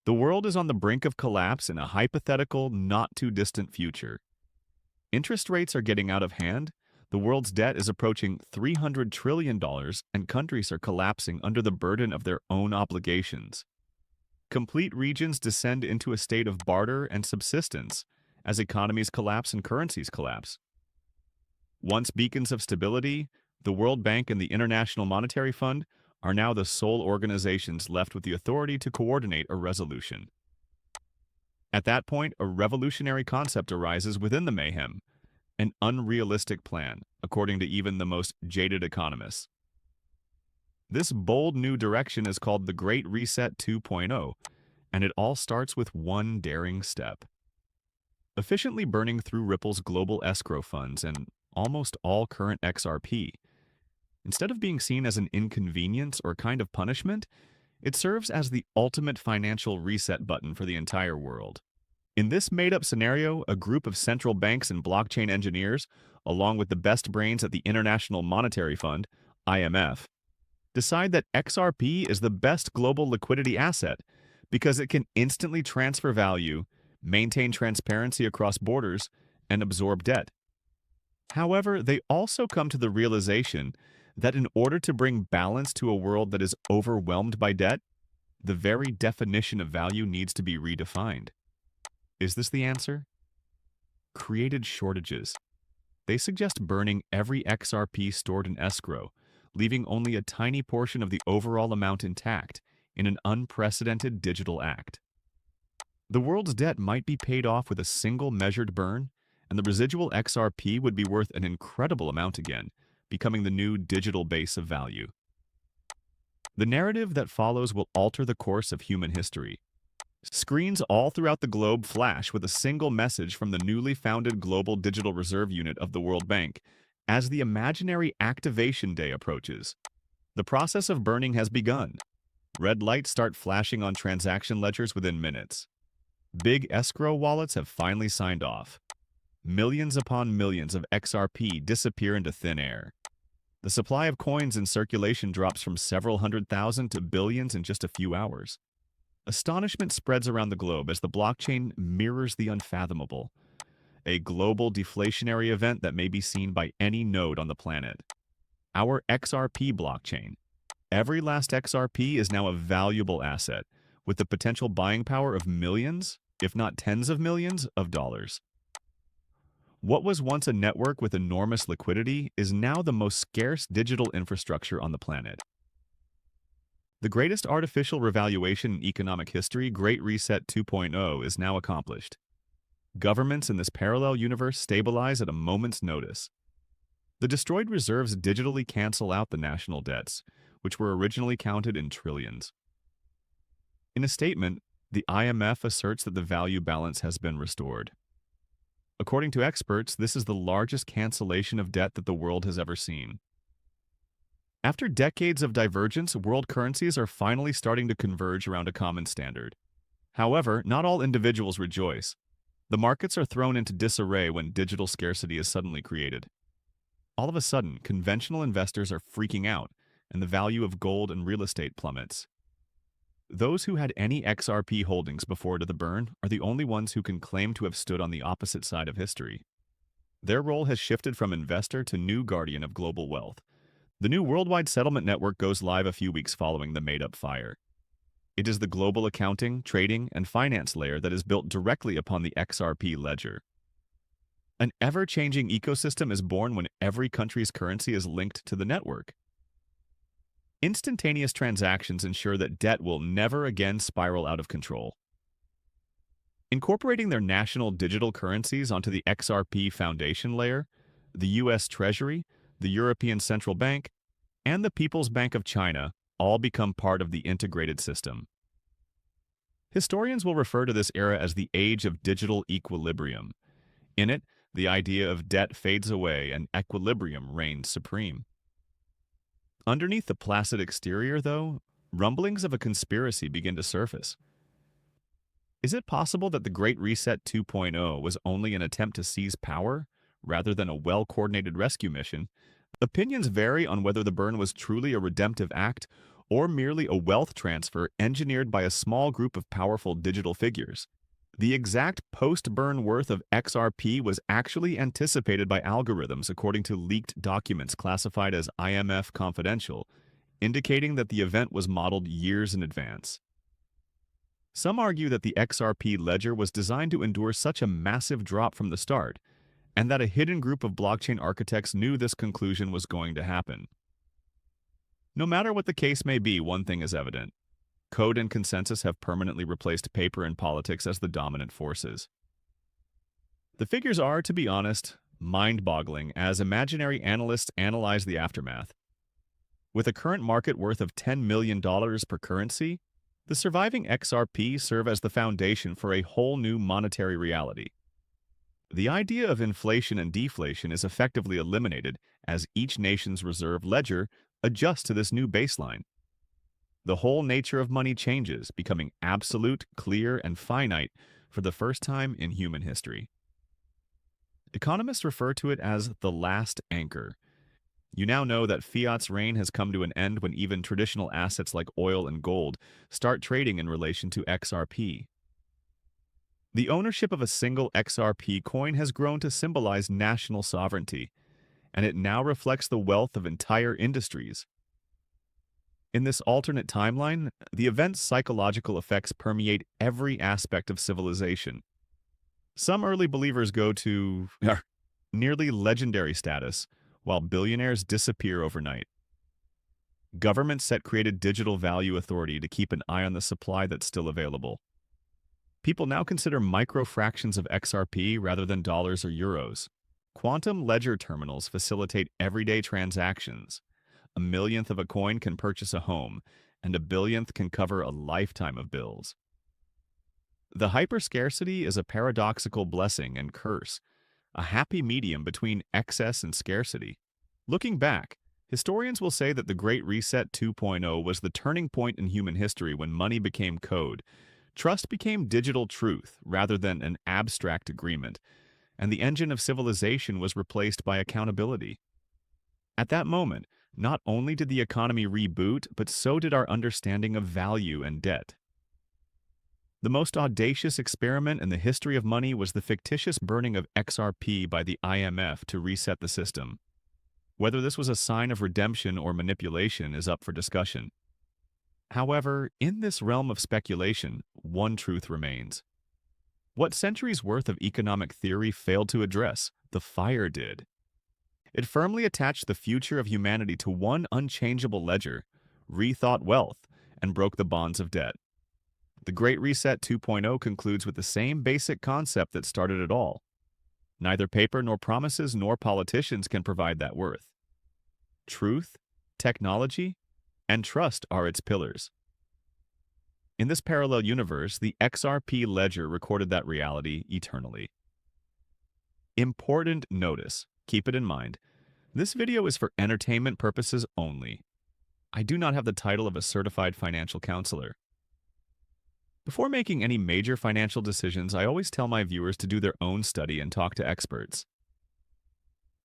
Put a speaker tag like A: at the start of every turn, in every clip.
A: The world is on the brink of collapse in a hypothetical, not too distant future. Interest rates are getting out of hand, the world's debt is approaching $300 trillion, and countries are collapsing under the burden of their own obligations. Complete regions descend into a state of barter and subsistence as economies collapse and currencies collapse. Once beacons of stability, the World Bank and the International Monetary Fund are now the sole organizations left with the authority to coordinate a resolution. At that point, a revolutionary concept arises within the mayhem, an unrealistic plan, according to even the most jaded economists. This bold new direction is called the Great Reset 2.0, and it all starts with one daring step. Efficiently burning through Ripple's global escrow funds and almost all current XRP. Instead of being seen as an inconvenience or kind of punishment, it serves as the ultimate financial reset button for the entire world. In this made-up scenario, a group of central banks and blockchain engineers, along with the best brains at the International Monetary Fund, IMF, decide that XRP is the best global liquidity asset because it can instantly transfer value, maintain transparency across borders, and absorb debt. However, they also come to the realization that in order to bring balance to a world that is overwhelmed by debt, the very definition of value needs to be redefined. Is this the answer? Created shortages. They suggest burning every XRP stored in escrow, leaving only a tiny portion of the overall amount intact in an unprecedented digital act. The world's debt might be paid off with a single measured burn, and the residual XRP would be worth an incredible amount again, becoming the new digital base of value. The narrative that follows will alter the course of human history. Screens all throughout the globe flash with a single message from the newly founded Global Digital Reserve Unit of the World Bank as the imaginary activation day approaches. The process of burning has begun. Red lights start flashing on transaction ledgers within minutes. Big escrow wallets have finally signed off. Millions upon millions of XRP disappear into thin air. The supply of coins in circulation drops from several hundred thousand to billions in just a few hours. Astonishment spreads around the globe as the blockchain mirrors the unfathomable, a global deflationary event that may be seen by any node on the planet. Our XRP blockchain. Every last XRP is now a valuable asset, with the potential buying power of millions, if not tens of millions, of dollars. What was once a network with enormous liquidity is now the most scarce digital infrastructure on the planet. The greatest artificial revaluation in economic history, Great Reset 2.0, is now accomplished. Governments in this parallel universe stabilize at a moment's notice. The destroyed reserves digitally cancel out the national debts, which were originally counted in trillions. In a statement, the IMF asserts that the value balance has been restored. According to experts, this is the largest cancellation of debt that the world has ever seen. After decades of divergence, world currencies are finally starting to converge around a common standard. However, not all individuals rejoice. The markets are thrown into disarray when digital scarcity is suddenly created. All of a sudden, conventional investors are freaking out, and the value of gold and real estate plummets. Those who had any XRP holdings before to the burn are the only ones who can claim to have stood on the opposite side of history. Their role has shifted from investor to new guardian of global wealth. The new worldwide settlement network goes live a few weeks following the made-up fire. It is the global accounting, trading, and finance layer that is built directly upon the XRP ledger. An ever-changing ecosystem is born when every country's currency is linked to the network. Instantaneous transactions ensure that debt will never again spiral out of control. Incorporating their national digital currencies onto the XRP foundation layer, the US Treasury, the European Central Bank, and the People's Bank of China all become part of the integrated system. Historians will refer to this era as the age of digital equilibrium. In it, the idea of debt fades away and equilibrium reigns supreme. Underneath the placid exterior, though, rumblings of a conspiracy begin to surface. Is it possible that the Great Reset 2.0 was only an attempt to seize power, rather than a well-coordinated rescue mission? Opinions vary on whether the burn was truly a redemptive act or merely a wealth transfer engineered by a small group of powerful digital figures. The exact post-burn worth of XRP was actually anticipated by algorithms according to leaked documents classified as IMF confidential, indicating that the event was modeled years in advance. Some argue that the XRP ledger was designed to endure such a massive drop from the start, and that a hidden group of blockchain architects knew this conclusion was going to happen. No matter what the case may be, one thing is evident. Code and consensus have permanently replaced paper and politics as the dominant forces. The figures are, to be honest, mind-boggling as imaginary analysts analyze the aftermath. With a current market worth of $10 million per currency, the surviving XRP serve as the foundation for a whole new monetary reality. The idea of inflation and deflation is effectively eliminated as each nation's reserve ledger adjusts to this new baseline. The whole nature of money changes, becoming absolute, clear, and finite for the first time in human history. Economists refer to it as the last anchor. You now know that fiat's reign has come to an end when even traditional assets like oil and gold start trading in relation to XRP. The ownership of a single XRP coin has grown to symbolize national sovereignty, and it now reflects the wealth of entire industries. In this alternate timeline, the event's psychological effects permeate every aspect of civilization. Some early believers go to nearly legendary status, while billionaires disappear overnight. Governments set created digital value authority to keep an eye on the supply that's still available. People now consider microfractions of XRP rather than dollars or euros. Quantum ledger terminals facilitate everyday transactions. A millionth of a coin can purchase a home, and a billionth can cover a lifetime of bills. The hyperscarcity is a paradoxical blessing and curse, a happy medium between excess and scarcity. Looking back, historians will say that the Great Reset 2.0 was the turning point in human history when money became code, trust became digital truth rather than an abstract agreement, and the engine of civilization was replaced by accountability. At that moment, not only did the economy reboot, but so did our understanding of value and debt. The most audacious experiment in the history of money was the fictitious burning of XRP by the IMF to reset the system. Whether this was a sign of redemption or manipulation is up for discussion. However, in this realm of speculation, one truth remains. What centuries' worth of economic theory failed to address, the fire did. It firmly attached the future of humanity to one unchangeable ledger, rethought wealth, and broke the bonds of debt. The Great Reset 2.0 concludes with the same basic concept that started it all. Neither paper nor promises nor politicians can provide that worth. Truth, technology, and trust are its pillars. In this parallel universe, the XRP ledger recorded that reality eternally. Important notice. Keep it in mind. This video is for entertainment purposes only. I do not have the title of a certified financial counselor. Before making any major financial decisions, I always tell my viewers to do their own study and talk to experts.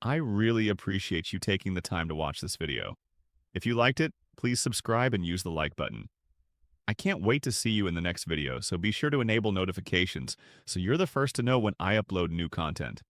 A: I really appreciate you taking the time to watch this video. If you liked it, please subscribe and use the like button. I can't wait to see you in the next video, so be sure to enable notifications so you're the first to know when I upload new content.